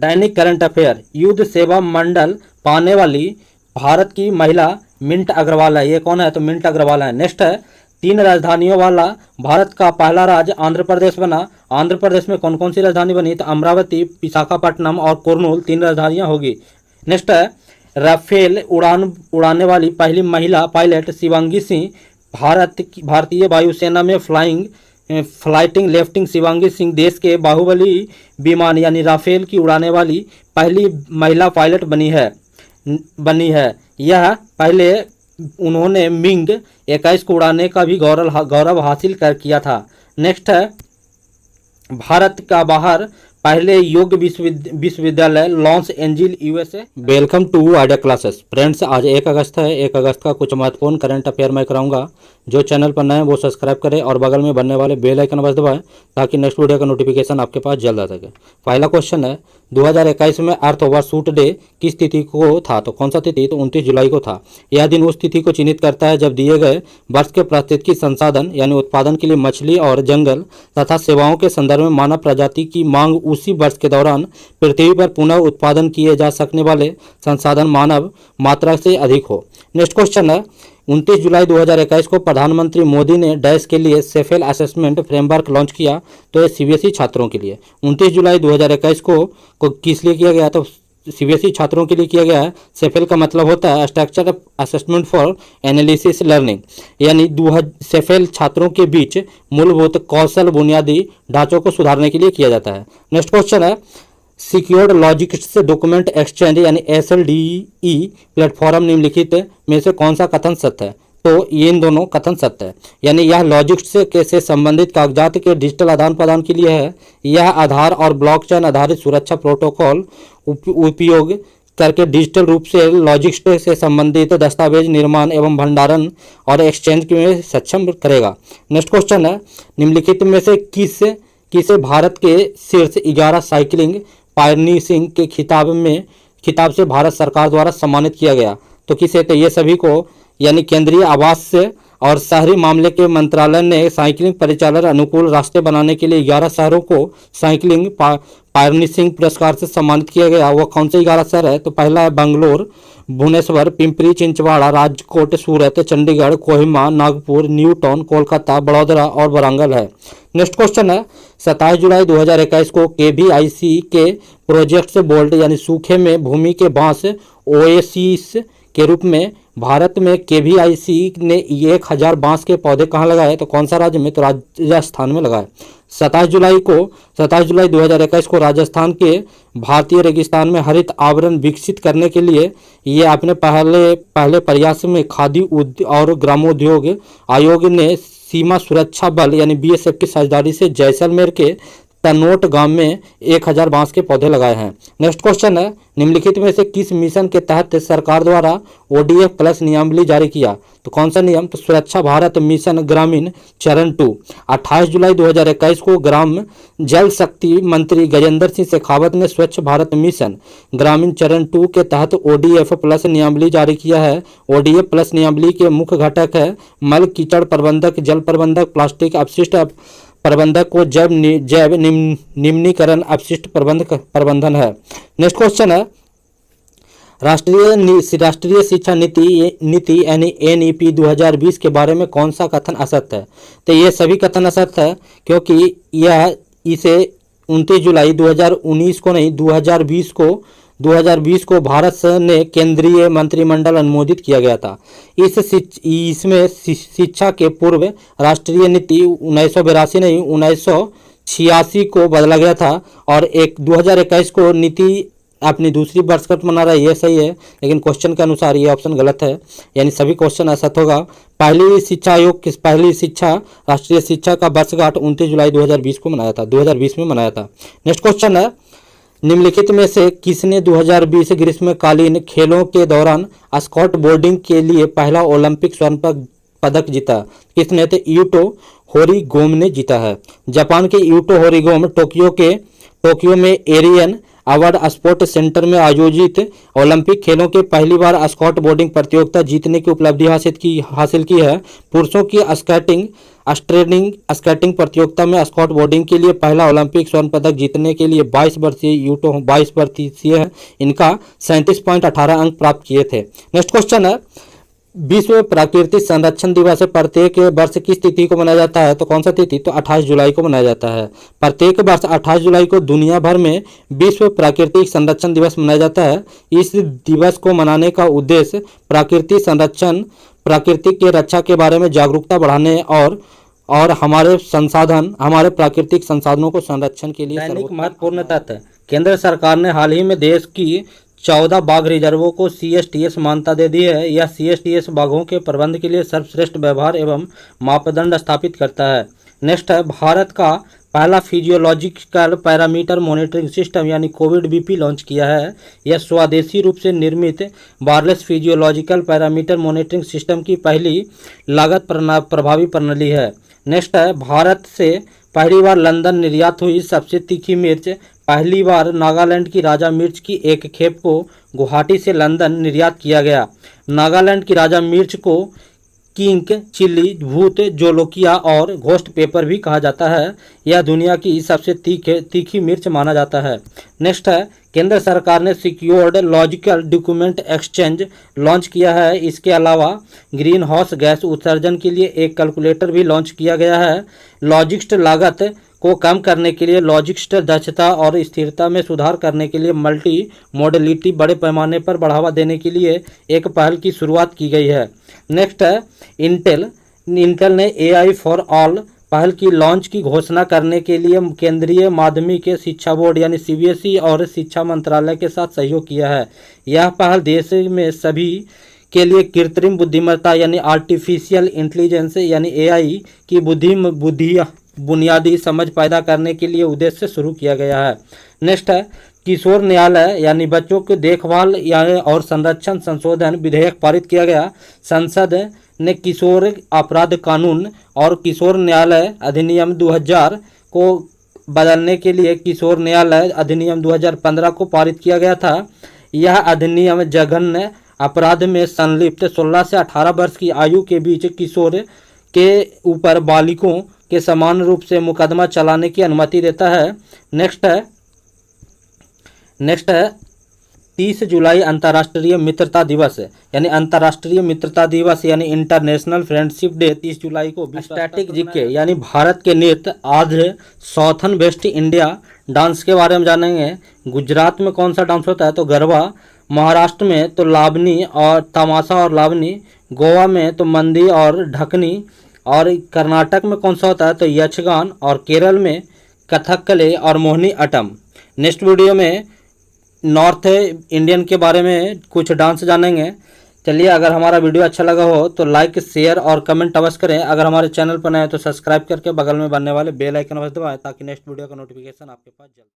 दैनिक current affair, युद्ध सेवा मंडल पाने वाली भारत की महिला मिंट अग्रवाल है। ये कौन है? तो मिंट अग्रवाल है। नेक्स्ट है, 3 राजधानियों वाला भारत का पहला राज्य आंध्र प्रदेश बना। आंध्र प्रदेश में कौन कौन सी राजधानी बनी? तो अमरावती, विशाखापट्टनम और कुर्नूल 3 राजधानियां होगी। नेक्स्ट है, राफेल उड़ान उड़ाने वाली पहली महिला पायलट शिवांगी सिंह। भारतीय वायुसेना में फ्लाइटिंग लेफ्टिंग शिवांगी सिंह देश के बाहुबली विमान यानी राफेल की उड़ाने वाली पहली महिला पायलट बनी है। यह पहले उन्होंने मिग 21 को उड़ाने का भी गौरव हासिल किया था। नेक्स्ट है, भारत का बाहर पहले योग विश्वविद्यालय Los Angeles USA. Welcome to Idea classes. Friends, आज 1 अगस्त है। 1 अगस्त का कुछ महत्वपूर्ण करंट अफेयर मैं कराऊंगा। जो चैनल पर नए हैं वो सब्सक्राइब करें और बगल में बनने वाले बेल आइकन बस दबाएं ताकि नेक्स्ट वीडियो का नोटिफिकेशन आपके पास जल्द आ सके। पहला क्वेश्चन है, 2021 में अर्थ ओवरशूट डे किस तिथि को था? तो कौन सा तिथि? तो 29 जुलाई को था। यह दिन उस तिथि को चिन्हित करता है जब दिए गए वर्ष के पारिस्थितिकी संसाधन यानी उत्पादन के लिए मछली और जंगल तथा सेवाओं के संदर्भ में मानव प्रजाति की मांग उसी वर्ष के दौरान पृथ्वी पर पुनः उत्पादन किए जा सकने वाले संसाधन मानव मात्रा से अधिक हो। नेक्स्ट क्वेश्चन है, 29 जुलाई 2021 को प्रधानमंत्री मोदी ने डैश के लिए सेफेल असेसमेंट फ्रेमवर्क लॉन्च किया। तो ये सीबीएसई छात्रों के लिए 29 जुलाई 2021 को किस लिए किया गया? तो सीबीएसई छात्रों के लिए किया गया है। सेफेल का मतलब होता है structure assessment for analysis learning, यानी सेफेल छात्रों के बीच मूलभूत कौशल बुनियादी ढांचों को सुधारने के लिए किया जाता है। नेक्स्ट क्वेश्चन है, सिक्योर्ड लॉजिस्टिक्स डॉक्यूमेंट एक्सचेंज यानी एसएलडीई प्लेटफॉर्म निम्नलिखित में से कौन सा कथन सत्य है? तो ये इन दोनों कथन सत्य है। यानी यह लॉजिस्टिक्स से संबंधित कागजात के डिजिटल आदान प्रदान के लिए है। यह आधार और ब्लॉकचेन आधारित सुरक्षा प्रोटोकॉल उपयोग करके डिजिटल रूप से लॉजिस्टिक्स से संबंधित दस्तावेज निर्माण एवं भंडारण और एक्सचेंज में सक्षम करेगा। नेक्स्ट क्वेश्चन है, निम्नलिखित में से किसे भारत के शीर्ष 11 साइकिलिंग पायनियर्स के खिताब से भारत सरकार द्वारा सम्मानित किया गया? तो किसे? तो ये सभी को, यानी केंद्रीय आवास और शहरी मामले के मंत्रालय ने साइकिलिंग परिचालन अनुकूल रास्ते बनाने के लिए 11 शहरों को साइकिलिंग पायनियर्स पुरस्कार से सम्मानित किया गया। वह कौन से 11 शहर है? तो पहला है बेंगलोर, भुवनेश्वर, पिंपरी चिंचवाड़ा, राजकोट, सूरत, चंडीगढ़, कोहिमा, नागपुर, न्यू टाउन, कोलकाता, बड़ौदा और वारंगल है। नेक्स्ट क्वेश्चन है, 27 जुलाई 2021 को केवीआईसी के प्रोजेक्ट बोल्ट यानी सूखे में भूमि के बांस ओएसिस के रूप में भारत में केवीआईसी ने 1000 बांस के पौधे कहाँ लगाए? तो कौन सा राज्य में? तो राजस्थान में लगाए। 27 जुलाई 2021 को राजस्थान के भारतीय रेगिस्तान में हरित आवरण विकसित करने के लिए ये अपने पहले प्रयास में खादी और ग्रामोद्योग आयोग ने सीमा सुरक्षा बल यानी बीएसएफ की साझेदारी से जैसलमेर के तनोट गांव में 1000 बांस के पौधे लगाए हैं। नेक्स्ट क्वेश्चन है, निम्नलिखित में से किस मिशन के तहत सरकार द्वारा ओडीएफ प्लस नियमावली जारी किया? तो कौन सा नियम? तो स्वच्छ भारत मिशन ग्रामीण चरण 2। 28 जुलाई 2021 को ग्राम जल शक्ति मंत्री गजेंद्र सिंह शेखावत ने स्वच्छ भारत मिशन ग्रामीण चरण 2 के तहत ओडीएफ प्लस नियमावली जारी किया है। ओडीएफ प्लस नियमावली के मुख्य घटक है मल कीचड़ प्रबंधक, जल प्रबंधक, प्लास्टिक अपशिष्ट प्रबंधक को जैव निम्नीकरण अपशिष्ट प्रबंधन है। नेक्स्ट क्वेश्चन है, राष्ट्रीय शिक्षा नीति यानी एनईपी 2020 के बारे में कौन सा कथन असत्य है? तो ये सभी कथन असत्य है, क्योंकि यह इसे 29 जुलाई 2019 को नहीं 2020 को भारत ने केंद्रीय मंत्रिमंडल अनुमोदित किया गया था। इसमें शिक्षा के पूर्व राष्ट्रीय नीति 1982 नहीं 1986 को बदला गया था और 2021 को नीति अपनी दूसरी वर्षगांठ मना रहा है। ये सही है, लेकिन क्वेश्चन के अनुसार ये ऑप्शन गलत है, यानी सभी क्वेश्चन असत्य होगा। पहली शिक्षा आयोग किस पहली शिक्षा राष्ट्रीय शिक्षा का वर्षगांठ 29 जुलाई 2020 को मनाया था, 2020 में मनाया था। नेक्स्ट क्वेश्चन है, निम्नलिखित में से किसने 2020 ग्रीष्मकालीन खेलों के दौरान स्कॉट बोर्डिंग के लिए पहला ओलंपिक स्वर्ण पदक जीता? किसने? तो यूटो होरिगोम ने जीता है। जापान के यूटो होरिगोम टोक्यो में एरियन अवार्ड स्पोर्ट सेंटर में आयोजित ओलंपिक खेलों के पहली बार स्कॉट बोर्डिंग प्रतियोगिता जीतने की उपलब्धि हासिल की है। पुरुषों की स्केटिंग प्रतियोगिता में स्कॉट बोर्डिंग के लिए पहला ओलंपिक स्वर्ण पदक जीतने के लिए 22 वर्षीय है। इनका 37.18 अंक प्राप्त किए थे। नेक्स्ट क्वेश्चन है, विश्व प्राकृतिक संरक्षण दिवस प्रत्येक वर्ष किस तिथि को मनाया जाता है? तो कौन सा तिथि? तो 28 जुलाई को मनाया जाता है। प्रत्येक वर्ष 28 जुलाई को दुनिया भर में विश्व प्राकृतिक संरक्षण दिवस मनाया जाता है। इस दिवस को मनाने का उद्देश्य प्राकृतिक संरक्षण, प्रकृति के रक्षा के बारे में जागरूकता बढ़ाने और हमारे प्राकृतिक संसाधनों को संरक्षण के लिए दैनिक महत्वपूर्ण तथ्य। केंद्र सरकार ने हाल ही में देश की 14 बाघ रिजर्वों को CSTS मान्यता दे दी है। यह CSTS बाघों के प्रबंधन के लिए सर्वश्रेष्ठ व्यवहार एवं मापदंड स्थापित करता है। नेक्स्ट है, भारत का पहला फिजियोलॉजिकल पैरामीटर मॉनिटरिंग सिस्टम यानी कोविड BP लॉन्च किया है। यह स्वदेशी रूप से निर्मित wireless physiological parameter monitoring system की पहली लागत प्रभावी प्रणाली है। नेक्स्ट है, भारत से पहली बार लंदन निर्यात हुई सबसे तीखी मिर्च। पहली बार नागालैंड की राजा मिर्च की एक खेप को गुवाहाटी से लंदन निर्यात किया गया। नागालैंड की राजा मिर्च को किंग चिली, भूत जोलोकिया और घोस्ट पेपर भी कहा जाता है। यह दुनिया की सबसे तीखी मिर्च माना जाता है। नेक्स्ट है, केंद्र सरकार ने secured logical document exchange launch किया है। इसके अलावा ग्रीन हाउस गैस उत्सर्जन के लिए एक कैलकुलेटर भी लॉन्च किया गया है। लॉजिस्ट लागत को कम करने के लिए, लॉजिस्ट दक्षता और स्थिरता में सुधार करने के लिए मल्टी मॉडलिटी बड़े पैमाने पर बढ़ावा देने के लिए एक पहल की शुरुआत की गई है। नेक्स्ट है, इंटेल ने AI फॉर ऑल पहल की लॉन्च की घोषणा करने के लिए केंद्रीय माध्यमिक शिक्षा बोर्ड यानी CBSE और शिक्षा मंत्रालय के साथ सहयोग किया है। यह पहल देश में सभी के लिए कृत्रिम बुद्धिमत्ता यानी आर्टिफिशियल इंटेलिजेंस यानी AI की बुनियादी समझ पैदा करने के लिए उद्देश्य से शुरू किया गया है। नेक्स्ट है, किशोर न्यायालय यानी बच्चों की देखभाल और संरक्षण संशोधन विधेयक पारित किया गया। संसद ने किशोर अपराध कानून और किशोर न्यायालय अधिनियम 2000 को बदलने के लिए किशोर न्यायालय अधिनियम 2015 को पारित किया गया था। यह अधिनियम जघन्य अपराध में संलिप्त 16 से 18 वर्ष की आयु के बीच किशोर के ऊपर बालिगों के समान रूप से मुकदमा चलाने की अनुमति देता है। नेक्स्ट है 30 जुलाई अंतर्राष्ट्रीय मित्रता दिवस यानी इंटरनेशनल फ्रेंडशिप डे 30 जुलाई को। स्टैटिक जीके यानी भारत के नृत्य Andhra southern waste India dance के बारे में जानेंगे। गुजरात में कौन सा डांस होता है? तो गरबा। महाराष्ट्र में तो लावनी और तमाशा और लावनी। गोवा में तो मंदी और ढकनी। और कर्नाटक में कौन सा होता है? तो यक्षगान। और केरल में कथकली और मोहिनी अट्टम। नेक्स्ट वीडियो में नॉर्थ इंडियन के बारे में कुछ डांस जानेंगे। चलिए, अगर हमारा वीडियो अच्छा लगा हो तो लाइक, शेयर और कमेंट अवश्य करें। अगर हमारे चैनल पर नए हैं तो सब्सक्राइब करके बगल में बनने वाले बेल आइकन अवश्य दबाएं ताकि नेक्स्ट वीडियो का नोटिफिकेशन आपके पास जल्द